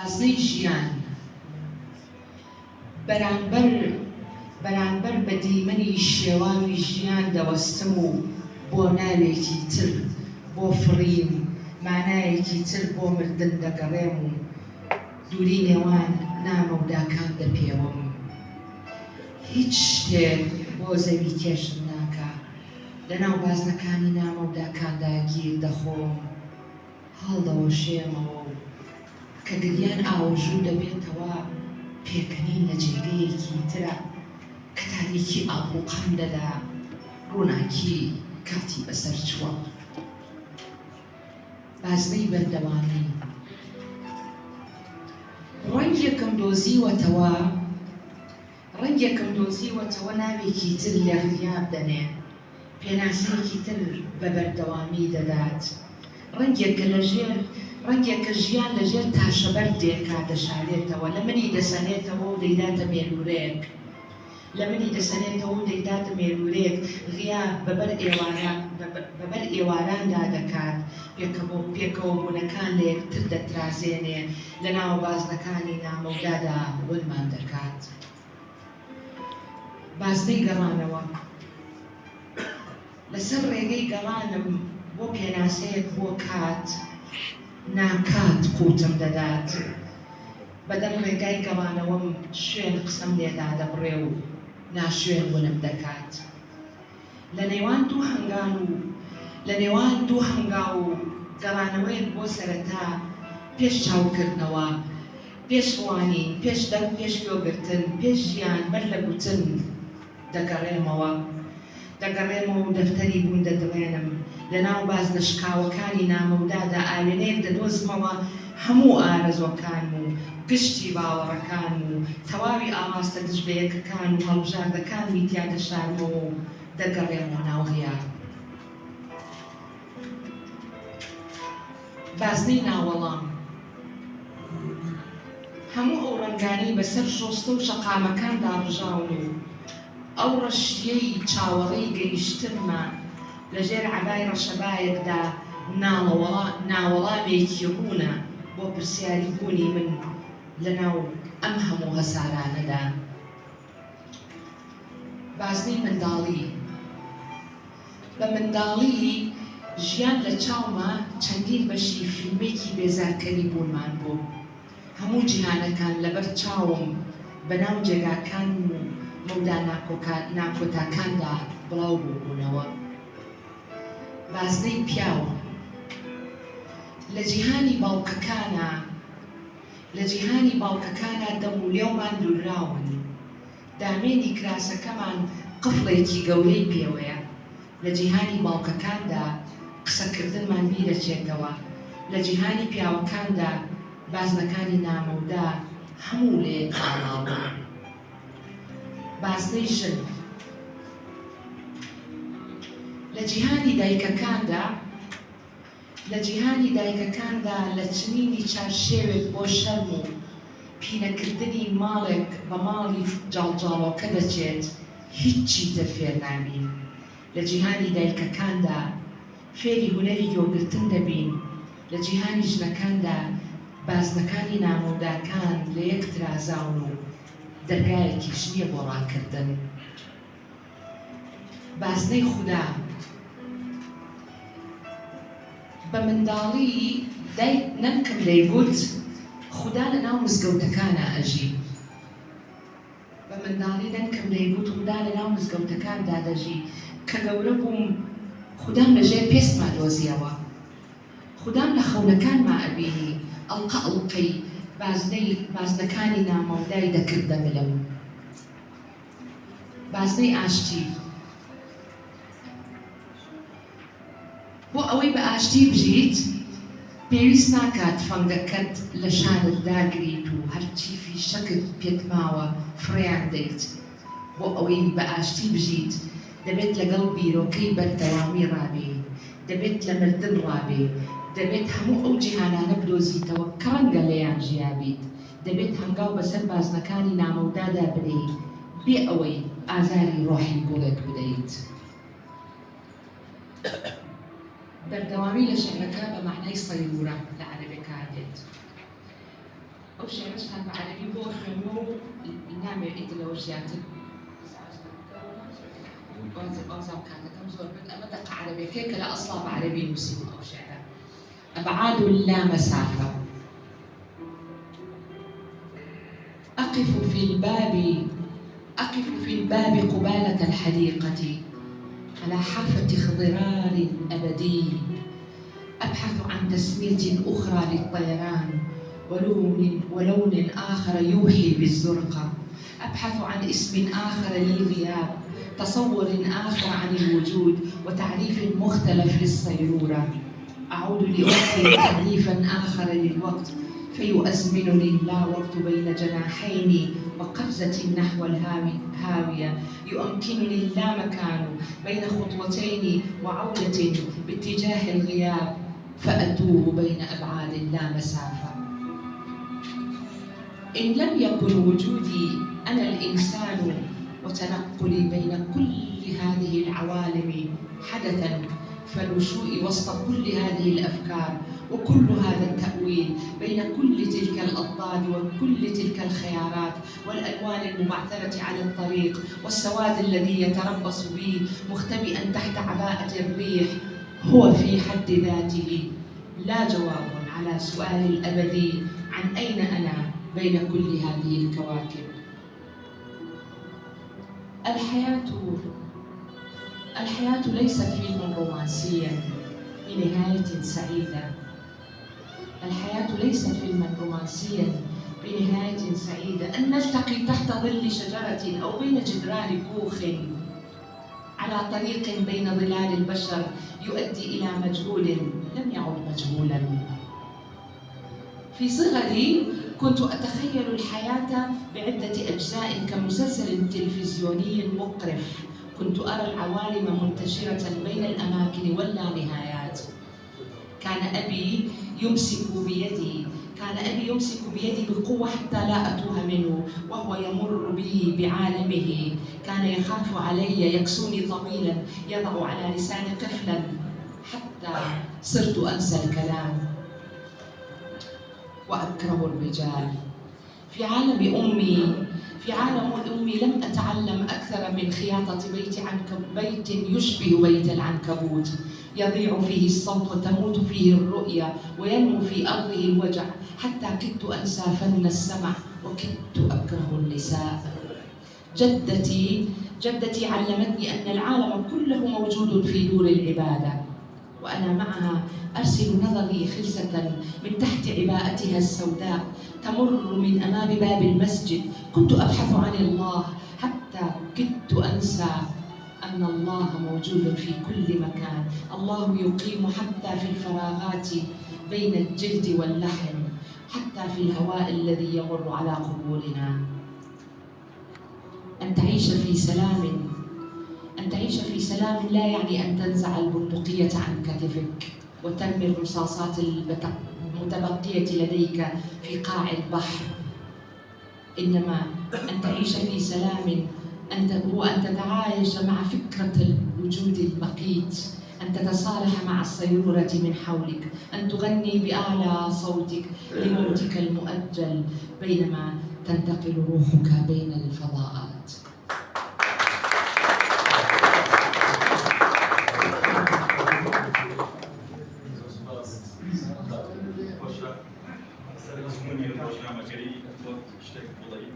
بازنەی ژیان بەرامبەر بە دیمەنی شێواوی ژیان دەوەستم و بۆ ناوێکی تر بۆ فڕیم مانایەکی تر بۆ مردن دەگەڕێم و دووری نێوان نامەوداکان دەپێوم. هیچ شتێک بۆ زەوی کێشم ناکا، لەناو بازنەکانی نامەوداکاندا گیر دەخۆم، هەڵدەوەشێمەوە و کە گریان ئاوەژوو دەبێتەوە پێکەنین لە جێگەیەکی ترە کە تاریکی ئاڵوقەم دەدا ڕووناکی کاتی بەسەر چووە. بازنەی بەردەوامی ڕەنگێکم دۆزیوەتەوە ناوێکی تر لە غیاب دەنێ، پێناسەیەکی تر بە بەردەوامی دەدات. ڕەنگێکە ژیان لەژێر تاشەبەردێکا دەشارێتەوە، لە منی دەسەنێتەوە و دەیداتە مێلورەیەک، غیاب بەبەر ئێواراندا دەکات، پێکەوە بوونەکان لە یەکتر دەترازێنێ، لە ناو بازنەکانی نامەودادا وەلمان دەکات. بازنەی گەڕانەوە لەسەر ڕێگەی گەڕانم بۆ پێناسەیەک بۆ کات ناکات قوتم دەدات. بەدەم ڕێگای گەڕانەوەم شوێن قسەم لێدا دەبڕێ و ناشوێن ونم دەکات. لە نێوان دوو هەنگاو و گەڕانەوەیەک بۆ سەرەتا، پێش چاوکردنەوە، پێش ڕوانین، پێش دەنگ، پێش گوێگرتن، پێش ژیان بەر لە گوتن دەگەڕێمەوە و دەفتەری بوون دەدڕێنم. لە ناو بازنەشکاوەکانی نامەودادا ئاوێنەیەک دەدۆزمەوە هەموو ئارەزوەکان و گشتی باوەڕەکان و تەواوی ئاراستە دژبەیەکەکان و هەڵبژاردەکانمی تیا دەشارمەوە و دەگەڕێمەوە ناو غیاب. بازنەی ناوەڵام هەموو ئەو ڕەنگانەی بەسەر شۆستە و شەقامەکاندا ڕژاون و ئەو ڕەشیەی چاوەڕێی گەیشتنمە لەژێر عەبای ڕەشەبایەکدا ناوەڵامێکی ڕوونە بۆ پرسیاری بوونی من لەناو ئەم هەموو هەسارانەدا. بازنەی منداڵی بە منداڵی ژیان لە چاومە چەندین بەشی فیلمێکی بێزارکەری بوونمان بوو. هەموو جیهانەکان لەبەر چاوم بەناو جێگاکان و مەودا ناکۆتاکاندا بڵاو بووبوونەوە. بازنەی پیاو لە جیهانی باوکەکانە دەم و لێومان دووراون، دامێنی کراسەکەمان قفڵێکی گەورەی پێوەیە. لە جیهانی باوکەکاندا قسەکردنمان بیرەچێتەوە، لە جیهانی پیاوەکاندا بازنەکانی نامەودا هەموو لێ ئاڵاون. بازنەی ژن لە جیهانی دایکەکاندا لە چنینی چارشێوێک بۆ شەرم و پینەکردنی ماڵێک بە ماڵی جاڵجاڵۆکە دەچێت، هیچی تر فێر نابین. لە جیهانی دایکەکاندا فێری هونەری یۆگرتن دەبین، لە جیهانی ژنەکاندا بازنەکانی نامەوداکان لە یەک ترازاون و دەرگایەکیش نییە بۆ ڕاکردن. بازنەی خودا بە منداڵی دایک نەمکم دەیگوت خودا لە ناو مزگەوتەکانە ئەژی. بە منداڵی نەمکم دەیگوت خودا لە ناو مزگەوتەکاندا دەژی، کە گەورە بووم خودام لەژێر پێستما دۆزیەوە، خودام لە خەونەکانما ئەبینی ئەڵقە ئەڵقەی بازنەکانی نامەودای دەکرد دەملم. بازنەی ئاشتی بۆ ئەوەی بە ئاشتی بژیت پێویست ناکات فەنگەکەت لە شانت داگریت و هەرچی فیشەکت پێت ماوە فڕێیان دەیت. بۆ ئەوەی بە ئاشتی بژیت دەبێت لەگەڵ بیرۆکەی بەردەوامی ڕابێ، دەبێت لە مردن ڕابێ، دەبێت هەموو ئەو جیهانانە بدۆزیتەوە کە ڕەنگە لێیان ژیابیت، دەبێت هەنگاو بەسەر بازنەکانی نامەودادا بدەیت بێ ئەوەی ئازاری ڕۆحی گوڵێک بدەیت. بەردەوامی لە شەڕەکە بە معنای سەیورە لە عەرەبیەکە دێت. ئەو أوشياء نشهد بعربي هو خنو نعمل إيديولوجيات أوزام كانت كم زور بدأ عربي كيك لا أصلا بعربي مسلم أوشياء أبعاد لا مسافة. أقف في الباب قبالة الحديقة على حافة خضرار أبدي، أبحث عن تسمية أخرى للطيران ولون آخر يوحي بالزرقة، أبحث عن اسم آخر للغياب، تصور آخر عن الوجود وتعريف مختلف للصيرورة. أعود لأعطي تعريفا آخر للوقت فيؤزمنني اللاوقت بين جناحين وقفزة نحو الهاوية، يؤمكنني اللامكان بين خطوتين وعودة باتجاه الغياب، فأتوه بين أبعاد لا مسافة. إن لم يكن وجودي أنا الإنسان وتنقلي بين كل هذه العوالم حدثاً، فالنشوء وسط كل هذه الأفكار وكل هذا التأويل بين كل تلك الأضداد وكل تلك الخيارات والألوان المبعثرة على الطريق والسواد الذي يتربص بي مختبئاً تحت عباءة الريح، هو في حد ذاته لا جواب على سؤال الأبدي عن أين أنا بين كل هذه الكواكب. الحياة ليست فيلماً رومانسياً بنهاية سعيدة. الحياة ليست فيلماً رومانسياً بنهاية سعيدة، أن نلتقي تحت ظل شجرة أو بين جدران كوخ على طريق بين ظلال البشر يؤدي إلى مجهول لم يعد مجهولاً. في صغري كنت أتخيل الحياة بعدة أجزاء كمسلسل تلفزيوني مقرف، كنت أرى العوالم منتشرة بين الأماكن واللانهايات. كان أبي يمسك بيدي بقوة حتى لا أتوه منه وهو يمر بي بعالمه، كان يخاف علي يكسوني طويلا يضع على لساني قفلا حتى صرت أنسى الكلام وأكره الرجال. في عالم أمي لم أتعلم أكثر من خياطة بيت يشبه بيت العنكبوت، يضيع فيه الصوت وتموت فيه الرؤيا وينمو في أرضه الوجع، حتى كدت أنسى فن السمع وكدت أكره النساء. جدتي علمتني أن العالم كله موجود في دور العبادة، وأنا معها أرسل نظري خلسة من تحت عباءتها السوداء تمر من أمام باب المسجد. كنت أبحث عن الله حتى كدت أنسى أن الله موجود في كل مكان. الله يقيم حتى في الفراغات بين الجلد واللحم، حتى في الهواء الذي يمر على قبورنا. أن تعيش في سلام لا يعني أن تنزع البندقية عن كتفك وترمي الرصاصات المتبقية لديك في قاع البحر، إنما أن تعيش في سلام هو أن تتعايش مع فكرة الوجود المقيت، أن تتصالح مع الصيرورة من حولك، أن تغني بأعلى صوتك لموتك المؤجل بينما تنتقل روحك بين الفضاءات. Serdecznie proszę na materii, bo jeszcze podaję